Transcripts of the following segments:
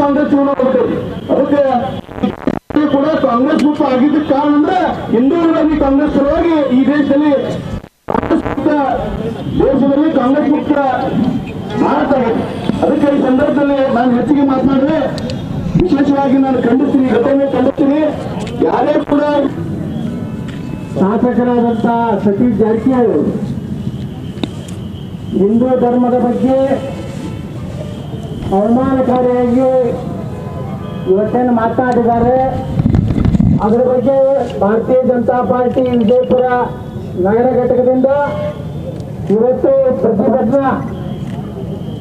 ಕಾಂಗ್ರೆಸ್ ಹೋಗ್ತೇವೆ. ಅದಕ್ಕೆ ಕೂಡ ಕಾಂಗ್ರೆಸ್ ಮುಕ್ತ ಆಗಿದ್ದ ಕಾರಣ ಅಂದ್ರೆ ಹಿಂದೂಗಳಲ್ಲಿ ಕಾಂಗ್ರೆಸ್ ಪರವಾಗಿ ಈ ದೇಶದಲ್ಲಿ ಕಾಂಗ್ರೆಸ್ ಮುಕ್ತ ಭಾರತ ಆಗಿದೆ. ಅದಕ್ಕೆ ಈ ಸಂದರ್ಭದಲ್ಲಿ ನಾನು ಹೆಚ್ಚಿಗೆ ಮಾತನಾಡಿದ್ರೆ ವಿಶೇಷವಾಗಿ ನಾನು ಘಟನೆ ಖಂಡಿಸ್ತೀನಿ. ಯಾರೇ ಕೂಡ ಶಾಸಕರಾದಂತ ಸತೀಶ್ ಜಾರಕಿಹೊಳಿ ಹಿಂದೂ ಧರ್ಮದ ಬಗ್ಗೆ ಅವಮಾನಕಾರಿಯಾಗಿ ಇವತ್ತೇನು ಮಾತನಾಡಿದ್ದಾರೆ, ಅದರ ಬಗ್ಗೆ ಭಾರತೀಯ ಜನತಾ ಪಾರ್ಟಿ ವಿಜಯಪುರ ನಗರ ಘಟಕದಿಂದ ಇವತ್ತು ಪ್ರತಿಭಟನಾ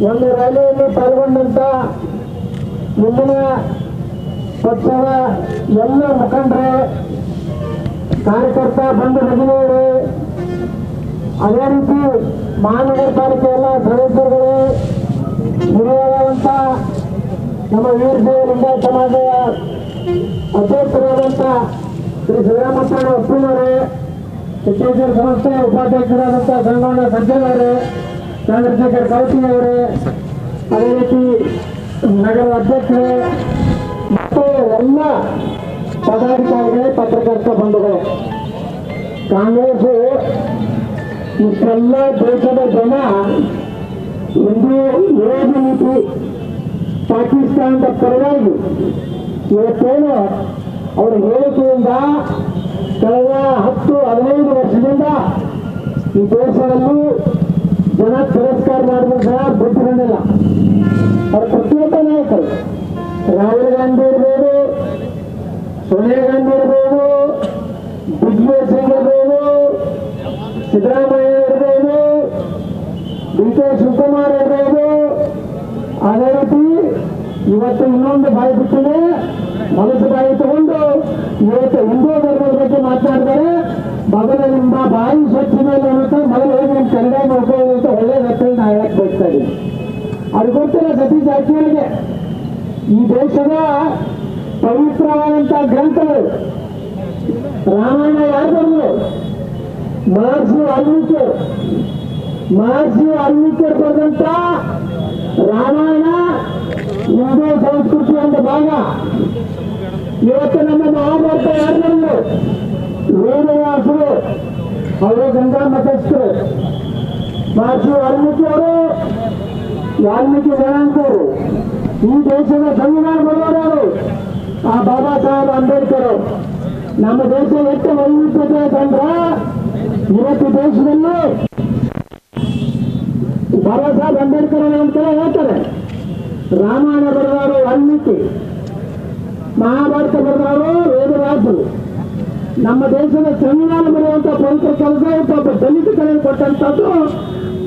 ಒಂದು ರ್ಯಾಲಿಯಲ್ಲಿ ಪಾಲ್ಗೊಂಡಂತ ಮುಂದಿನ ಪಕ್ಷದ ಎಲ್ಲ ಮುಖಂಡರೇ, ಕಾರ್ಯಕರ್ತ ಬಂಧು ಭಗಿನಿಯರು, ಅದೇ ರೀತಿ ಮಹಾನಗರ ಪಾಲಿಕೆ ಎಲ್ಲ ಸದಸ್ಯರುಗಳು, ಹಿರಿಯರಾದಂಥ ನಮ್ಮ ವೀರಶೈವ ಲಿಂಗಾಯತ ಸಮಾಜದ ಅಧ್ಯಕ್ಷರಾದಂಥ ಶ್ರೀ ಸಿದ್ದರಾಮಯ್ಯ ಅಪ್ಪನವರೇ, ಸಿದ್ದೇಶ್ವರ ಸಂಸ್ಥೆ ಉಪಾಧ್ಯಕ್ಷರಾದಂಥ ಸಂಗಣ್ಣ ಸಜ್ಜನವರೇ, ಚಂದ್ರಶೇಖರ್ ಕೌಟಿ ಅವರೇ, ಅದೇ ರೀತಿ ನಗರದ ಅಧ್ಯಕ್ಷರೇ ಮತ್ತು ಎಲ್ಲ ಪದಾಧಿಕಾರಿಗಳೇ, ಪತ್ರಕರ್ತ ಬಂಧುಗಳೇ, ಕಾಂಗ್ರೆಸ್ ಇಷ್ಟೆಲ್ಲ ದೇಶದ ಜನ ಹಿಂದೂ ವಿರೋಧಿ ನೀತಿ ಪಾಕಿಸ್ತಾನದ ಪರವಾಗಿ ಇವತ್ತೇನು ಅವರ ಹೇಳಿಕೆಯಿಂದ ಕಳೆದ 10-15 ವರ್ಷದಿಂದ ಈ ದೇಶದಲ್ಲಿ ಜನ ತಿರಸ್ಕಾರ ಮಾಡಿದ್ರು ಸಹ ಬುದ್ಧಿ ಬಂದಿಲ್ಲ. ಅವರ ಪ್ರತಿಯೊಬ್ಬ ನಾಯಕರು, ರಾಹುಲ್ ಗಾಂಧಿ ಇರ್ಬೋದು, ಸೋನಿಯಾ ಗಾಂಧಿ ಇರ್ಬೋದು, ದಿಗ್ವಿಜಯ್ ಸಿಂಗ್ ಇರ್ಬೋದು, ಸಿದ್ದರಾಮಯ್ಯ ಇರ್ಬೋದು, ಡಿ.ಕೆ. ಶಿವಕುಮಾರ್ ಇರ್ಬೋದು, ಅದೇ ರೀತಿ ಇವತ್ತು ಇನ್ನೊಂದು ಬಾಯಿ ಬಿಟ್ಟಿದೆ, ಮನಸ್ಸು ಬಾಯಿ ತಗೊಂಡು ಇವತ್ತು ಹಿಂದೂ ಧರ್ಮದ ಬಗ್ಗೆ ಮಾತನಾಡ್ತಾರೆ. ಮೊದಲ ನಿಮ್ಮ ಬಾಯಿ ಸ್ವಚ್ಛ ಮೇಲೆ ಮೊದಲು ಹೋಗಿ ನಿಮ್ಮ ಕನ್ನಡ ನೋಡ್ಕೊಳ್ಳೋದು ಅಂತ ಒಳ್ಳೆ ರಸ್ತೆಯಲ್ಲಿ ನಾ ಹೇಳಕ್ ಬಯಸ್ತಾ ಇದ್ದೀನಿ. ಅದು ಗೊತ್ತಿಲ್ಲ ಸತೀಶ್ ಜಾರಕಿಹೊಳಿಗೆ ಈ ದೇಶದ ಪವಿತ್ರವಾದಂತ ಗ್ರಂಥಗಳು ರಾಮಾಯಣ ಯಾರು ಬರೆದ್ರು? ಮಹರ್ಷಿ ವಾಲ್ಮೀಕಿ ಬರೆದಂತ ರಾಮಾಯಣ ಹಿಂದೂ ಸಂಸ್ಕೃತಿ ಒಂದು ಭಾಗ. ಇವತ್ತು ನಮ್ಮ ಮಹಾಭಾರತ ಯಾರು ಬರೆದ್ರು? ವೇದವ್ಯಾಸರು, ಅವರು ಗಂಗಾ ಮತಸ್ಥರು. ಮಹರ್ಷಿ ವಾಲ್ಮೀಕಿ ಜನಾಂಗರು. ಈ ದೇಶದ ಸಂವಿಧಾನ ಬರೆದವರು ಆ ಬಾಬಾ ಸಾಹೇಬ್ ಅಂಬೇಡ್ಕರ್. ನಮ್ಮ ದೇಶ ಎಷ್ಟು ವೈವಿಧ್ಯತೆ ತಂದ್ರ ಇವತ್ತು ದೇಶದಲ್ಲಿ ಬಾಬಾ ಸಾಹೇಬ್ ಅಂಬೇಡ್ಕರ್ ಅಂತ ಹೇಳ್ತಾರೆ. ರಾಮಾಯಣ ಬರೆದವರು ವಾಲ್ಮೀಕಿ, ಮಹಾಭಾರತ ಬರೆದವರು ವೇದವ್ಯಾಸರು. ನಮ್ಮ ದೇಶದ ಸಂವಿಧಾನ ಬರೆಯುವಂತ ಪವಿತ್ರ ಕೆಲಸ ಒಬ್ಬ ದಲಿತ ಕಲೆ ಕೊಟ್ಟಂತದ್ದು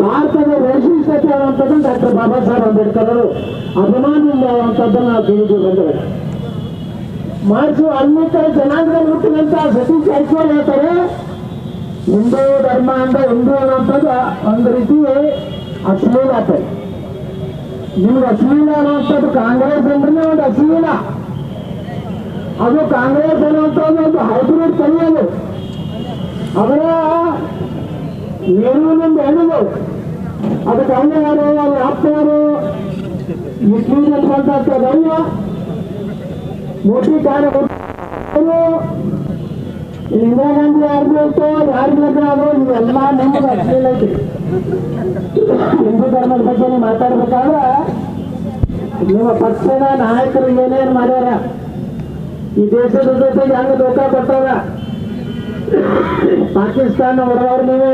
ಭಾರತದ ವೈಶಿಷ್ಟ್ಯತೆ ಆದಂಥದ್ದು ಡಾಕ್ಟರ್ ಬಾಬಾ ಸಾಹೇಬ್ ಅಂಬೇಡ್ಕರ್ ಅವರು ಅಭಿಮಾನದಿಂದ ಆಗುವಂಥದ್ದನ್ನು ನಾವು ತಿಳಿದು ಬಂದರೆ, ಮಹರ್ಷಿ ವಾಲ್ಮೀಕಿ ಜನಾಂಗದಲ್ಲಿ ಹುಟ್ಟಿದಂತ ಸತೀಶ್ ಜಾರಕಿಹೊಳಿ ಹೇಳ್ತಾರೆ, ಹಿಂದೂ ಧರ್ಮ ಅಂದ್ರೆ ಹಿಂದೂ ಅನ್ನುವಂಥದ್ದು ಒಂದು ರೀತಿ ಅಶ್ಲೀಲತೆ. ನಿಮ್ಗೆ ಅಶ್ಲೀಲ ಅನ್ನುವಂಥದ್ದು ಕಾಂಗ್ರೆಸ್ ಅಂದ್ರೆ ಒಂದು ಅಶ್ಲೀಲ. ಅದು ಕಾಂಗ್ರೆಸ್ ಅನ್ನುವಂಥದ್ದು ಒಂದು ಹೈಬ್ರಿಡ್ ತಳಿಯಲು ಅವರ ನೆರವಿನಿಂದ ಹೆಣ್ಣು ಅದಕ್ಕೆ ಅವನೇ ಯಾರು, ಅವ್ರ ಆಪ್ತರು ಮುಸ್ಲಿಂ ಬಂದವಲ್ಲ ಮೋದಿ ಕಾರ್ಯ ಇಂದಿರಾ ಗಾಂಧಿ ಯಾರು ಇತ್ತು, ಯಾರು ಬೇಕಾದ್ರು ಇವೆಲ್ಲ ನಿಮ್ಗೆ ಅಶ್ಲೀಲ ಐತಿ. ಹಿಂದೂ ಧರ್ಮದ ಬಗ್ಗೆ ನೀವು ಮಾತಾಡ್ಬೇಕಾದ್ರೆ ನಿಮ್ಮ ಪಕ್ಷದ ನಾಯಕರು ಏನೇನು ಮಾಡ್ಯಾರ, ಈ ದೇಶದ ಜೊತೆಗೆ ಹೆಂಗ ದೋಖ ಕೊಟ್ಟಾರ. ಪಾಕಿಸ್ತಾನ ಹೊರದವ್ರು ನೀವೇ,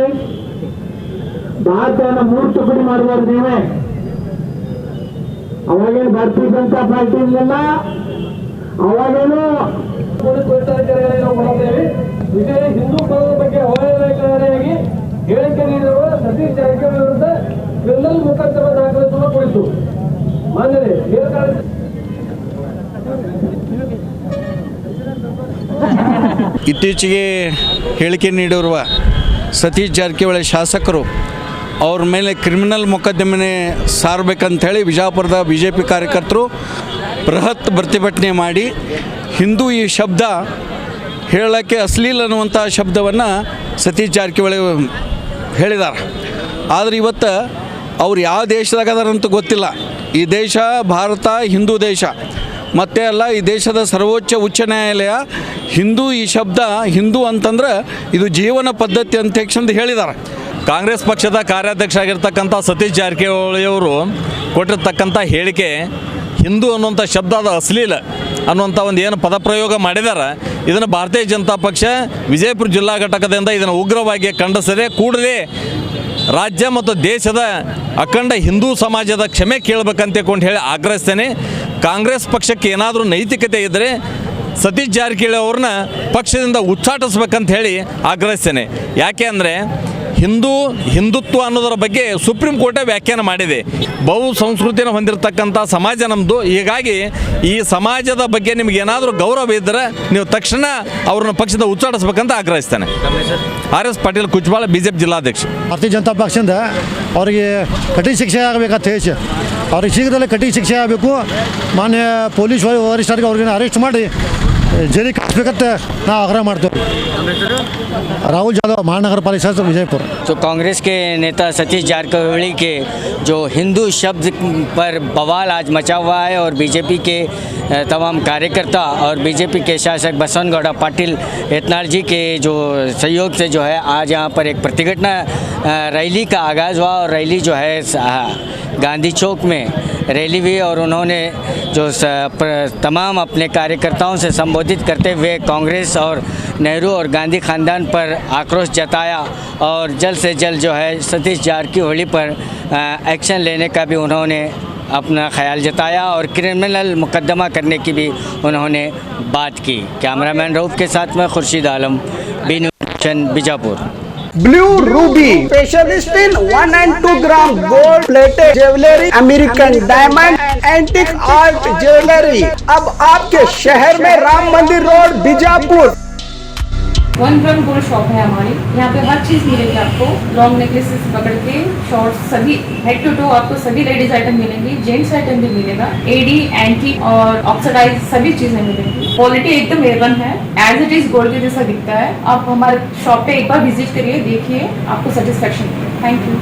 ಭಾರತವನ್ನು 3 ತುಕಡಿ ಮಾಡಿದವ್ರು ನೀವೇ. ಅವಾಗೇನು ಭಾರತೀಯ ಜನತಾ ಪಾರ್ಟಿ ಇರಲಿಲ್ಲ, ಅವಾಗೇನು ಪೊಲೀಸ್ ವರಿಷ್ಠಾಧಿಕಾರಿಗಳಿಗೆ ನಾವು ಮಾಡಿದ್ದೇವೆ. ವಿಜಯ ಹಿಂದೂ ಪದದ ಬಗ್ಗೆ ಅವಹೇಳನಕಾರಿಯಾಗಿ ಹೇಳಿಕೆ ನೀಡಿರುವ ಸತೀಶ್ ಜಾರಕಿಹೊಳಿ ವಿರುದ್ಧ ಕ್ರಿಮಿನಲ್ ಮೊಕದ್ದಮೆ ದಾಖಲಿಸುವ ಕುರಿತು ಮಾನ್ಯರೇ ಇತ್ತೀಚೆಗೆ ಹೇಳಿಕೆ ನೀಡಿರುವ ಸತೀಶ್ ಜಾರಕಿಹೊಳಿ ಶಾಸಕರು ಅವ್ರ ಮೇಲೆ ಕ್ರಿಮಿನಲ್ ಮೊಕದ್ದಮೆ ಸಾರಬೇಕಂಥೇಳಿ ವಿಜಯಪುರದ BJP ಕಾರ್ಯಕರ್ತರು ಬೃಹತ್ ಪ್ರತಿಭಟನೆ ಮಾಡಿ ಹಿಂದೂ ಈ ಶಬ್ದ ಹೇಳೋಕ್ಕೆ ಅಶ್ಲೀಲ ಅನ್ನುವಂಥ ಶಬ್ದವನ್ನು ಸತೀಶ್ ಜಾರಕಿಹೊಳಿ ಹೇಳಿದ್ದಾರೆ. ಆದರೆ ಇವತ್ತು ಅವ್ರು ಯಾವ ದೇಶದಾಗ ಅದಾರಂತ ಗೊತ್ತಿಲ್ಲ. ಈ ದೇಶ ಭಾರತ ಹಿಂದೂ ದೇಶ. ಮತ್ತೆ ಅಲ್ಲ, ಈ ದೇಶದ ಸರ್ವೋಚ್ಚ ಉಚ್ಚ ನ್ಯಾಯಾಲಯ ಹಿಂದೂ ಈ ಶಬ್ದ ಹಿಂದೂ ಅಂತಂದ್ರೆ ಇದು ಜೀವನ ಪದ್ಧತಿ ಅಂತ ಹೇಳಿದ್ದಾರೆ. ಕಾಂಗ್ರೆಸ್ ಪಕ್ಷದ ಕಾರ್ಯಾಧ್ಯಕ್ಷ ಆಗಿರ್ತಕ್ಕಂಥ ಸತೀಶ್ ಜಾರಕಿಹೊಳಿ ಅವರು ಕೊಟ್ಟಿರ್ತಕ್ಕಂಥ ಹೇಳಿಕೆ ಹಿಂದೂ ಅನ್ನುವಂಥ ಶಬ್ದ ಅದು ಅಶ್ಲೀಲ ಅನ್ನುವಂಥ ಒಂದು ಏನು ಪದಪ್ರಯೋಗ ಮಾಡಿದ್ದಾರೆ, ಇದನ್ನು ಭಾರತೀಯ ಜನತಾ ಪಕ್ಷ ವಿಜಯಪುರ ಜಿಲ್ಲಾ ಘಟಕದಿಂದ ಇದನ್ನು ಉಗ್ರವಾಗಿ ಖಂಡಿಸದೆ ಕೂಡಲೇ ರಾಜ್ಯ ಮತ್ತು ದೇಶದ ಅಖಂಡ ಹಿಂದೂ ಸಮಾಜದ ಕ್ಷಮೆ ಕೇಳಬೇಕಂತ ಹೇಳಿ ಆಗ್ರಹಿಸ್ತೇನೆ. ಕಾಂಗ್ರೆಸ್ ಪಕ್ಷಕ್ಕೆ ಏನಾದರೂ ನೈತಿಕತೆ ಇದ್ದರೆ ಸತೀಶ್ ಜಾರಕಿಹೊಳಿ ಅವ್ರನ್ನ ಪಕ್ಷದಿಂದ ಉಚ್ಚಾಟಿಸ್ಬೇಕಂತ ಹೇಳಿ ಆಗ್ರಹಿಸ್ತೇನೆ. ಯಾಕೆ ಅಂದರೆ ಹಿಂದುತ್ವ ಅನ್ನೋದರ ಬಗ್ಗೆ ಸುಪ್ರೀಂ ಕೋರ್ಟೇ ವ್ಯಾಖ್ಯಾನ ಮಾಡಿದೆ. ಬಹು ಸಂಸ್ಕೃತಿಯನ್ನು ಹೊಂದಿರತಕ್ಕಂಥ ಸಮಾಜ ನಮ್ಮದು. ಹೀಗಾಗಿ ಈ ಸಮಾಜದ ಬಗ್ಗೆ ನಿಮ್ಗೆ ಏನಾದರೂ ಗೌರವ ಇದ್ದರೆ ನೀವು ತಕ್ಷಣ ಅವ್ರನ್ನ ಪಕ್ಷದ ಉಚ್ಚಾಟಿಸ್ಬೇಕಂತ ಆಗ್ರಹಿಸ್ತೇನೆ. RS ಪಾಟೀಲ್ ಕುಚ್ಬಾಳ, BJP ಜಿಲ್ಲಾಧ್ಯಕ್ಷ. ಭಾರತೀಯ ಜನತಾ ಪಕ್ಷದಿಂದ ಅವರಿಗೆ ಕಠಿಣ ಶಿಕ್ಷೆ ಆಗಬೇಕಂತ ಹೇಳಿ ಅವ್ರಿಗೆ ಶೀಘ್ರದಲ್ಲೇ ಕಠಿಣ ಶಿಕ್ಷೆ ಆಗಬೇಕು. ಮಾನ್ಯ ಪೊಲೀಸ್ ವರಿಷ್ಠರಿಗೆ ಅವ್ರಿಗೆ ಅರೆಸ್ಟ್ ಮಾಡಿ ಜೈಲಿಗೆ ಕಳಿಸ್ಬೇಕಂತ ನಾವು ಆಗ್ರಹ ಮಾಡ್ತೇವೆ. राहुल यादव, महानगर पालिका विजयपुर। तो कांग्रेस के नेता सतीश जारकिहोली के जो हिंदू शब्द पर बवाल आज मचा हुआ है और बीजेपी के तमाम कार्यकर्ता और बीजेपी के शासक बसवनगौड़ा पाटिल यत्नाल जी के जो सहयोग से जो है आज यहाँ पर एक प्रतिघटना रैली का आगाज़ हुआ और रैली जो है गांधी चौक में रैली हुई और उन्होंने जो तमाम अपने कार्यकर्ताओं से संबोधित करते हुए कांग्रेस और नेहरू और गांधी खानदान पर आक्रोश जताया और जल्द से जल्द जो है सतीश जारकिहोली पर एक्शन लेने का भी उन्होंने अपना ख्याल जताया और क्रिमिनल मुकदमा करने की भी उन्होंने बात की। कैमरामैन रऊफ के साथ में Khurshid Alam, B news Bijapur. Blue ruby specialist in 1 and 2 gram gold plated jewellery, American diamond, antique art jewellery अब आपके शहर में Ram Mandir road Bijapur. 1 gram gold shop है हमारी। यहाँ पे हर चीज मिलेगी आपको, लॉन्ग नेकलेसेस पकड़ के शॉर्ट्स, सभी हेड टू टो आपको सभी लेडीज आइटम मिलेंगी, जेंट्स आइटम भी मिलेगा, एडी, एंटी और ऑक्सीडाइज सभी चीजें मिलेंगी। क्वालिटी एकदम A1 है, एज इट इज गोल्ड के जैसा दिखता है। आप हमारे शॉप पे एक बार विजिट करिए, देखिए, आपको सेटिस्फेक्शन मिलेगा। Thank you.